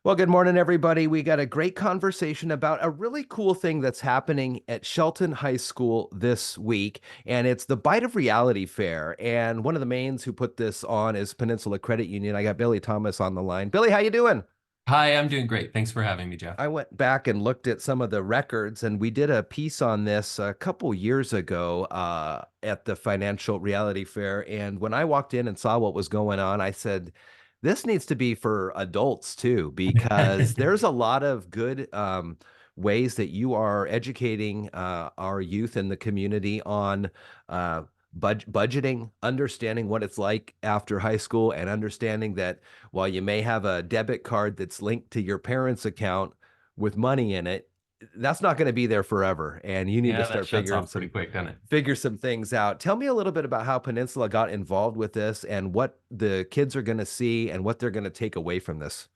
Well, good morning, everybody. We got a great conversation about a really cool thing that's happening at Shelton High School this week, and it's the Bite of Reality Fair. And one of the mains who put this on is Peninsula Credit Union. I got Billy Thomas on the line. Billy, how you doing? Hi, I'm doing great. Thanks for having me, Jeff. I went back and looked at some of the records, and we did a piece on this a couple years ago at the Financial Reality Fair. And when I walked in and saw what was going on, I said, this needs to be for adults too, because there's a lot of good ways that you are educating our youth in the community on budgeting, understanding what it's like after high school, and understanding that while you may have a debit card that's linked to your parents' account with money in it, that's not going to be there forever. And you need to Yeah, that start shuts off pretty quick, doesn't it? figure some things out. Tell me a little bit about how Peninsula got involved with this and what the kids are going to see and what they're going to take away from this.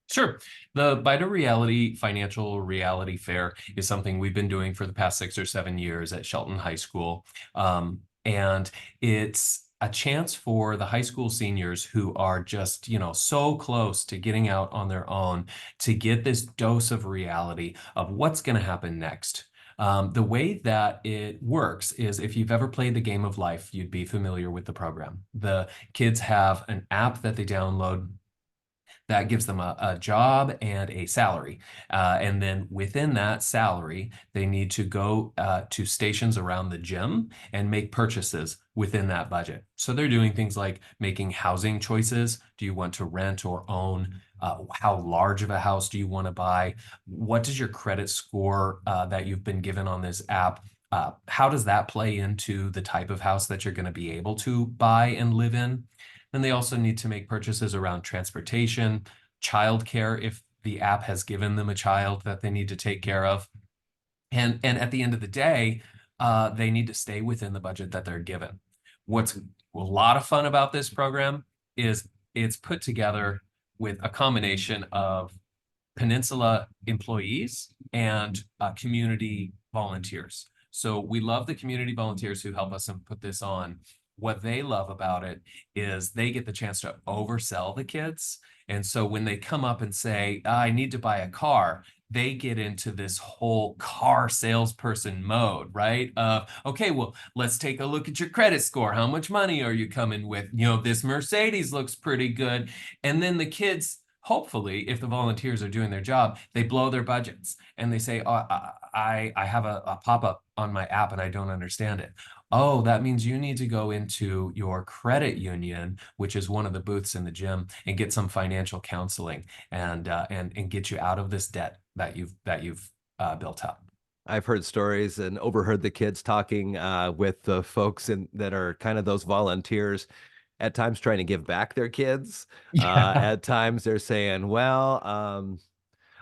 Sure. The Bita Reality Financial Reality Fair is something we've been doing for the past 6 or 7 years at Shelton High School. And it's a chance for the high school seniors who are just, so close to getting out on their own to get this dose of reality of what's going to happen next. The way that it works is if you've ever played the game of life, you'd be familiar with the program. The kids have an app that they download that gives them a job and a salary. And then within that salary, they need to go to stations around the gym and make purchases within that budget. So they're doing things like making housing choices. Do you want to rent or own? How large of a house do you want to buy? What does your credit score that you've been given on this app? How does that play into the type of house that you're going to be able to buy and live in? Then they also need to make purchases around transportation, childcare, if the app has given them a child that they need to take care of. And at the end of the day, they need to stay within the budget that they're given. What's a lot of fun about this program is it's put together with a combination of Peninsula employees and community volunteers. So we love the community volunteers who help us and put this on. What they love about it is they get the chance to oversell the kids. And so when they come up and say, I need to buy a car, they get into this whole car salesperson mode, right? Okay, well, let's take a look at your credit score. How much money are you coming with? This Mercedes looks pretty good. And then the kids, hopefully, if the volunteers are doing their job, they blow their budgets and they say, oh, I have a pop-up on my app and I don't understand it. Oh, that means you need to go into your credit union, which is one of the booths in the gym, and get some financial counseling and get you out of this debt that you've built up. I've heard stories and overheard the kids talking with the folks that are kind of those volunteers, at times trying to give back their kids. Yeah. At times they're saying, well,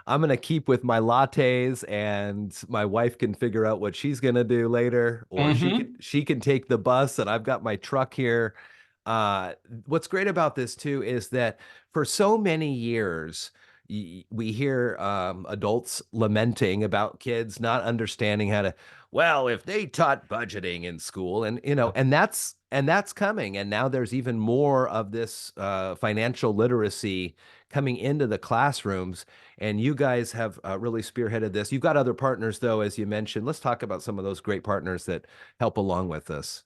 I'm gonna keep with my lattes and my wife can figure out what she's gonna do later, or Hmm. she can take the bus and I've got my truck here. What's great about this too is that for so many years, we hear adults lamenting about kids not understanding how to, well, if they taught budgeting in school, and and that's coming, and now there's even more of this financial literacy coming into the classrooms, and you guys have really spearheaded this. You've got other partners, though, as you mentioned. Let's talk about some of those great partners that help along with this.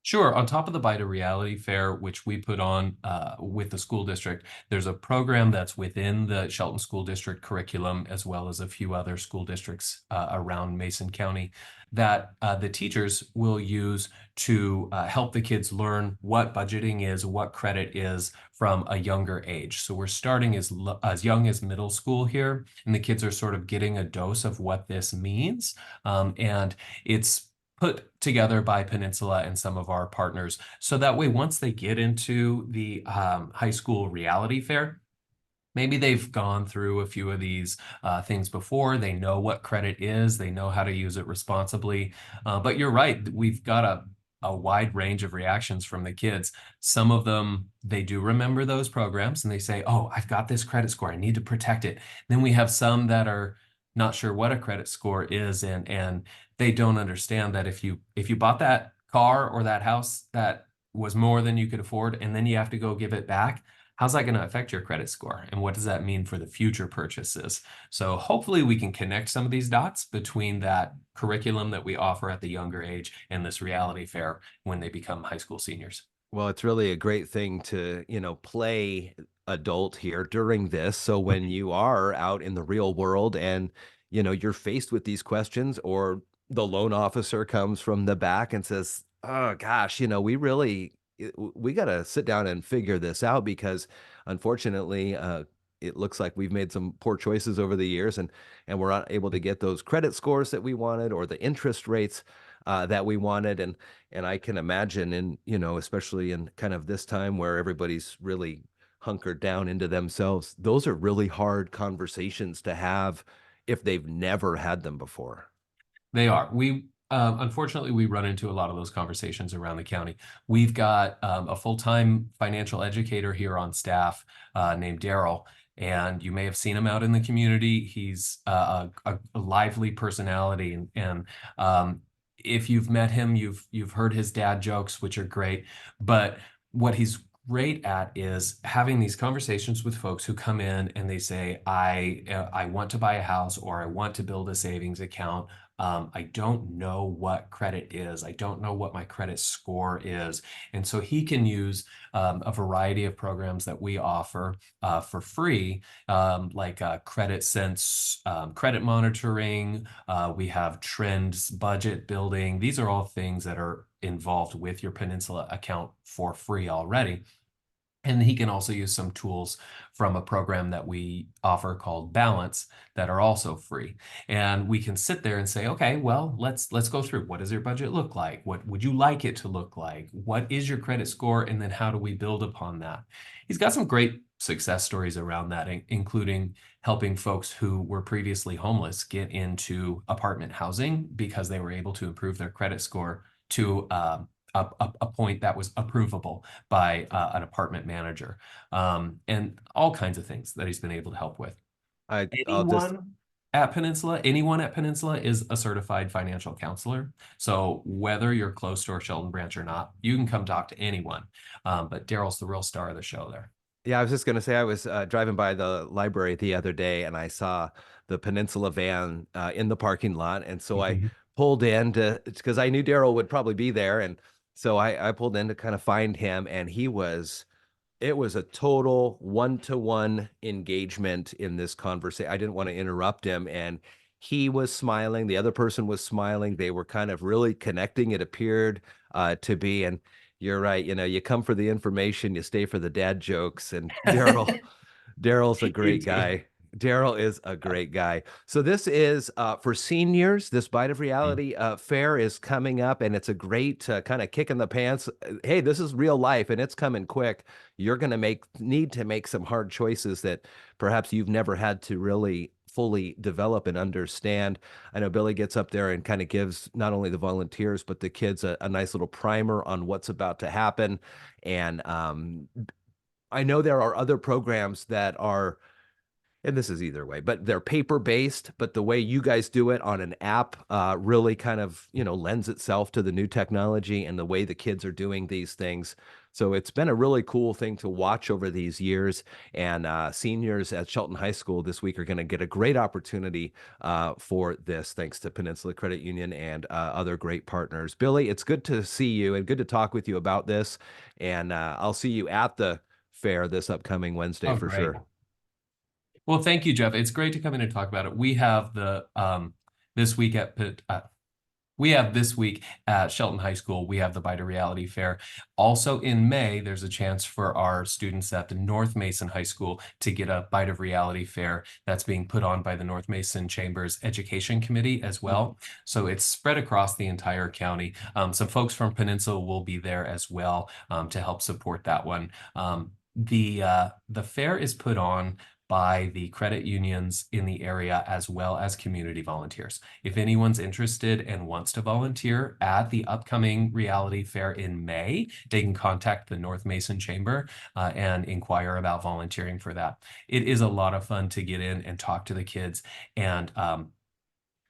Sure. On top of the Bita Reality Fair, which we put on with the school district, there's a program that's within the Shelton School District curriculum, as well as a few other school districts around Mason County, that the teachers will use to help the kids learn what budgeting is, what credit is from a younger age. So we're starting as young as middle school here, and the kids are sort of getting a dose of what this means. And it's put together by Peninsula and some of our partners. So that way, once they get into the high school reality fair, maybe they've gone through a few of these things before. They know what credit is. They know how to use it responsibly. But you're right. We've got a wide range of reactions from the kids. Some of them, they do remember those programs and they say, oh, I've got this credit score. I need to protect it. Then we have some that are not sure what a credit score is, and they don't understand that if you bought that car or that house that was more than you could afford and then you have to go give it back, how's that going to affect your credit score? And what does that mean for the future purchases? So hopefully we can connect some of these dots between that curriculum that we offer at the younger age and this reality fair when they become high school seniors. Well, it's really a great thing to, play adult here during this. So when you are out in the real world and, you're faced with these questions, or the loan officer comes from the back and says, "Oh gosh, we got to sit down and figure this out because unfortunately, it looks like we've made some poor choices over the years and we're not able to get those credit scores that we wanted or the interest rates that we wanted." And I can imagine especially in kind of this time where everybody's really hunkered down into themselves, those are really hard conversations to have if they've never had them before. They are. We unfortunately we run into a lot of those conversations around the county. We've got a full-time financial educator here on staff named Daryl, and you may have seen him out in the community. He's a lively personality, and if you've met him, you've heard his dad jokes, which are great. But what he's great at is having these conversations with folks who come in and they say, I want to buy a house or I want to build a savings account. I don't know what credit is. I don't know what my credit score is. And so he can use a variety of programs that we offer for free, like Credit Sense, credit monitoring. We have trends, budget building. These are all things that are involved with your Peninsula account for free already. And he can also use some tools from a program that we offer called Balance that are also free. And we can sit there and say, okay, well, let's go through. What does your budget look like? What would you like it to look like? What is your credit score? And then how do we build upon that? He's got some great success stories around that, including helping folks who were previously homeless get into apartment housing because they were able to improve their credit score to a point that was approvable by an apartment manager, and all kinds of things that he's been able to help with. I'll just Anyone at Peninsula is a certified financial counselor. So whether you're close to our Sheldon branch or not, you can come talk to anyone. But Daryl's the real star of the show there. Yeah, I was just gonna say I was driving by the library the other day and I saw the Peninsula van in the parking lot, and so I pulled in to because I knew Daryl would probably be there, and so I pulled in to kind of find him, and it was a total one-to-one engagement in this conversation. I didn't want to interrupt him, and he was smiling. The other person was smiling. They were kind of really connecting, it appeared to be. And you're right. You come for the information, you stay for the dad jokes. And Daryl's a You great too. guy. Daryl is a great guy. So this is for seniors. This Bite of Reality fair is coming up, and it's a great kind of kick in the pants. Hey, this is real life, and it's coming quick. You're going to need to make some hard choices that perhaps you've never had to really fully develop and understand. I know Billy gets up there and kind of gives not only the volunteers but the kids a nice little primer on what's about to happen. And I know there are other programs that are, and this is either way, but they're paper based. But the way you guys do it on an app really kind of, lends itself to the new technology and the way the kids are doing these things. So it's been a really cool thing to watch over these years. And seniors at Shelton High School this week are going to get a great opportunity for this, thanks to Peninsula Credit Union and other great partners. Billy, it's good to see you and good to talk with you about this. And I'll see you at the fair this upcoming Wednesday Oh, for great. sure. Well, thank you, Jeff. It's great to come in and talk about it. We have the this week at we have this week at Shelton High School, we have the Bite of Reality Fair. Also in May, there's a chance for our students at the North Mason High School to get a Bite of Reality Fair that's being put on by the North Mason Chamber's Education Committee as well. So it's spread across the entire county. Some folks from Peninsula will be there as well to help support that one. The fair is put on by the credit unions in the area as well as community volunteers. If anyone's interested and wants to volunteer at the upcoming reality fair in May, they can contact the North Mason Chamber and inquire about volunteering for that. It is a lot of fun to get in and talk to the kids and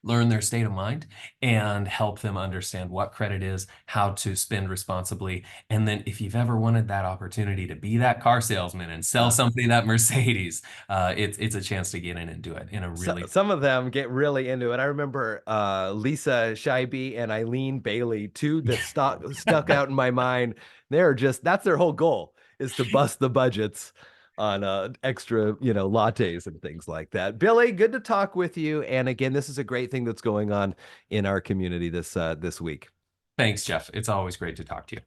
learn their state of mind, and help them understand what credit is, how to spend responsibly. And then if you've ever wanted that opportunity to be that car salesman and sell Uh, somebody that Mercedes, it's a chance to get in and do it in a so, really some of them get really into it. I remember Lisa Scheibe and Eileen Bailey, two that stuck out in my mind. They're just that's their whole goal is to bust the budgets on extra, lattes and things like that. Billy, good to talk with you. And again, this is a great thing that's going on in our community this week. Thanks, Jeff. It's always great to talk to you.